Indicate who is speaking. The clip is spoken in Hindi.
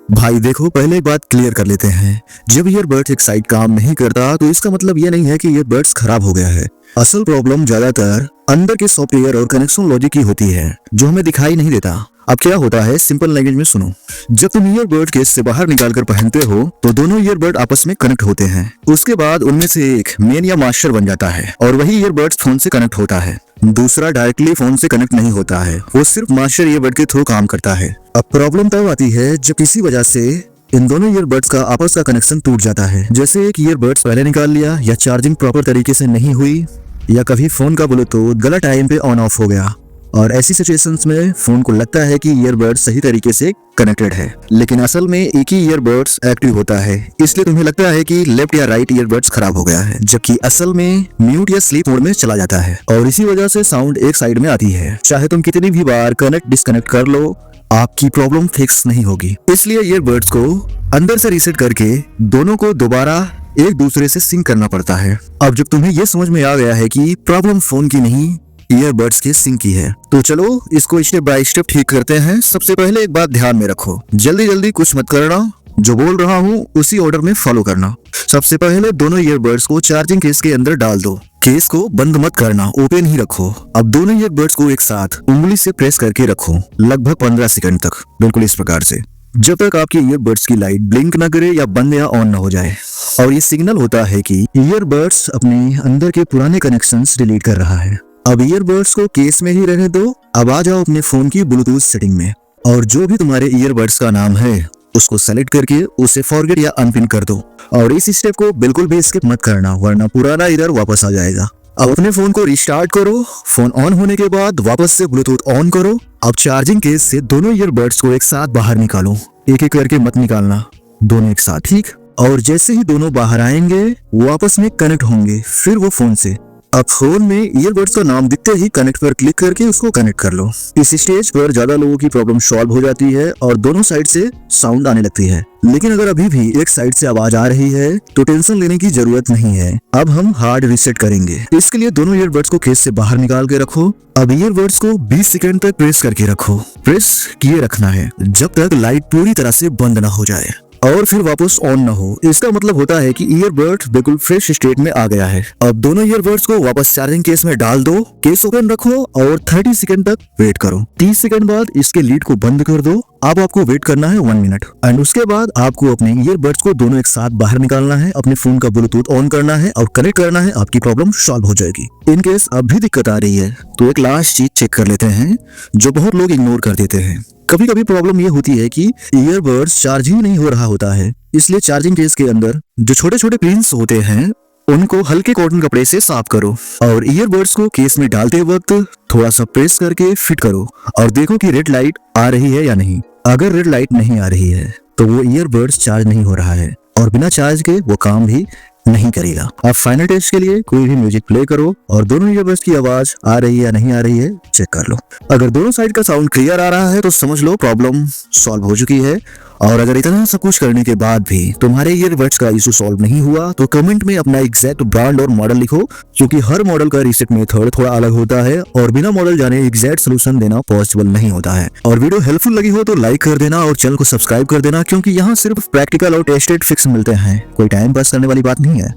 Speaker 1: भाई देखो, पहले एक बात क्लियर कर लेते हैं। जब ईयरबड्स एक साइड काम नहीं करता तो इसका मतलब ये नहीं है कि ईयरबड्स खराब हो गया है। असल प्रॉब्लम ज्यादातर अंदर के सॉफ्टवेयर और कनेक्शन लॉजिक की होती है, जो हमें दिखाई नहीं देता। अब क्या होता है, सिंपल लैंग्वेज में सुनो। जब तुम ईयरबड केस से बाहर निकाल कर पहनते हो तो दोनों ईयरबड आपस में कनेक्ट होते हैं। उसके बाद उनमें से एक मेन या मास्टर बन जाता है और वही ईयरबड्स फोन से कनेक्ट होता है। दूसरा डायरेक्टली फोन से कनेक्ट नहीं होता है, वो सिर्फ मास्टर ईयरबड के थ्रू काम करता है। अब प्रॉब्लम तब आती है जब किसी वजह से इन दोनों ईयरबड्स का आपस का कनेक्शन टूट जाता है। जैसे एक ईयरबड्स पहले निकाल लिया, या चार्जिंग प्रॉपर तरीके से नहीं हुई, या कभी फोन का ब्लूटूथ गलत टाइम पे ऑन ऑफ हो गया। और ऐसी सिचुएशंस में फोन को लगता है कि ईयरबड्स सही तरीके से कनेक्टेड है, लेकिन असल में एक ही ईयरबड्स एक्टिव होता है। इसलिए तुम्हें लगता है कि लेफ्ट या राइट ईयरबड्स खराब हो गया है, जबकि असल में म्यूट या स्लीप मोड में चला जाता है। और इसी वजह से साउंड एक साइड में आती है। चाहे तुम कितनी भी बार कनेक्ट डिस्कनेक्ट कर लो, आपकी प्रॉब्लम फिक्स नहीं होगी। इसलिए ईयरबड्स को अंदर से रीसेट करके दोनों को दोबारा एक दूसरे से सिंक करना पड़ता है। अब जब तुम्हें यह समझ में आ गया है कि प्रॉब्लम फोन की नहीं, ईयरबड्स के सिंक की है, तो चलो इसको स्टेप बाय स्टेप ठीक करते हैं। सबसे पहले एक बात ध्यान में रखो, जल्दी जल्दी कुछ मत करना, जो बोल रहा हूँ उसी ऑर्डर में फॉलो करना। सबसे पहले दोनों ईयरबड्स को चार्जिंग केस के अंदर डाल दो। केस को बंद मत करना, ओपन ही रखो। अब दोनों ईयरबड्स को एक साथ उंगली से प्रेस करके रखो, लगभग 15 सेकंड तक, बिल्कुल इस प्रकार से, जब तक आपकी ईयरबड्स की लाइट ब्लिंक न करे या बंद या ऑन न हो जाए। और ये सिग्नल होता है कि ईयरबड्स अपने अंदर के पुराने कनेक्शंस डिलीट कर रहा है। अब ईयरबड्स को केस में ही रहने दो। अब आ जाओ अपने फोन की ब्लूटूथ सेटिंग में, और जो भी तुम्हारे ईयरबड्स का नाम है उसको सेलेक्ट करके उसे फॉरगेट या अनपिन कर दो। और इस स्टेप को बिल्कुल भी स्किप मत करना, वरना पुराना इधर वापस आ जाएगा। अब अपने फोन को रिस्टार्ट करो। फोन ऑन होने के बाद वापस से ब्लूटूथ ऑन करो। अब चार्जिंग केस से दोनों ईयरबड्स को एक साथ बाहर निकालो, एक एक करके मत निकालना, दोनों एक साथ, ठीक। और जैसे ही दोनों बाहर आएंगे वो आपस में कनेक्ट होंगे, फिर वो फोन से। अब फोन में ईयरबड्स का नाम दिखते ही कनेक्ट पर क्लिक करके उसको कनेक्ट कर लो। इस स्टेज पर ज्यादा लोगों की प्रॉब्लम सॉल्व हो जाती है और दोनों साइड से साउंड आने लगती है। लेकिन अगर अभी भी एक साइड से आवाज आ रही है तो टेंशन लेने की जरूरत नहीं है। अब हम हार्ड रीसेट करेंगे। इसके लिए दोनों ईयरबड्स को केस से बाहर निकाल के रखो। अब ईयरबड्स को 20 सेकंड तक प्रेस करके रखो। प्रेस किए रखना है जब तक लाइट पूरी तरह से बंद ना हो जाए और फिर वापस ऑन ना हो। इसका मतलब होता है कि ईयरबड बिल्कुल फ्रेश स्टेट में आ गया है। अब दोनों ईयरबड्स को वापस चार्जिंग केस में डाल दो, केस ओपन रखो और 30 सेकंड तक वेट करो। 30 सेकंड बाद इसके लीड को बंद कर दो। अब आपको वेट करना है 1 मिनट, एंड उसके बाद आपको अपने ईयरबड्स को दोनों एक साथ बाहर निकालना है, अपने फोन का ब्लूटूथ ऑन करना है और कनेक्ट करना है। आपकी प्रॉब्लम सॉल्व हो जाएगी। इन केस अब भी दिक्कत आ रही है तो एक लास्ट चीज चेक कर लेते हैं, जो बहुत लोग इग्नोर कर देते हैं। कभी कभी प्रॉब्लम ये होती है कि ईयरबड्स चार्ज ही नहीं हो रहा होता है, इसलिए चार्जिंग केस के अंदर जो छोटे छोटे पिन्स होते हैं उनको हल्के कॉटन कपड़े से साफ करो और ईयरबड्स को केस में डालते वक्त थोड़ा सा प्रेस करके फिट करो और देखो कि रेड लाइट आ रही है या नहीं। अगर रेड लाइट नहीं आ रही है तो वो ईयरबड्स चार्ज नहीं हो रहा है और बिना चार्ज के वो काम भी नहीं करेगा। अब फाइनल टेस्ट के लिए कोई भी म्यूजिक प्ले करो और दोनों ईयरबड्स की आवाज आ रही है या नहीं आ रही है चेक कर लो। अगर दोनों साइड का साउंड क्लियर आ रहा है तो समझ लो प्रॉब्लम सॉल्व हो चुकी है। और अगर इतना सब कुछ करने के बाद भी तुम्हारे ईयरबड्स का इशू सॉल्व नहीं हुआ तो कमेंट में अपना एग्जैक्ट ब्रांड और मॉडल लिखो, क्योंकि हर मॉडल का रीसेट मेथड थोड़ा अलग होता है और बिना मॉडल जाने एग्जैक्ट सोल्यूशन देना पॉसिबल नहीं होता है। और वीडियो हेल्पफुल लगी हो तो लाइक कर देना और चैनल को सब्सक्राइब कर देना, क्योंकि यहाँ सिर्फ प्रैक्टिकल और टेस्टेड फिक्स मिलते हैं, कोई टाइम पास करने वाली बात नहीं है।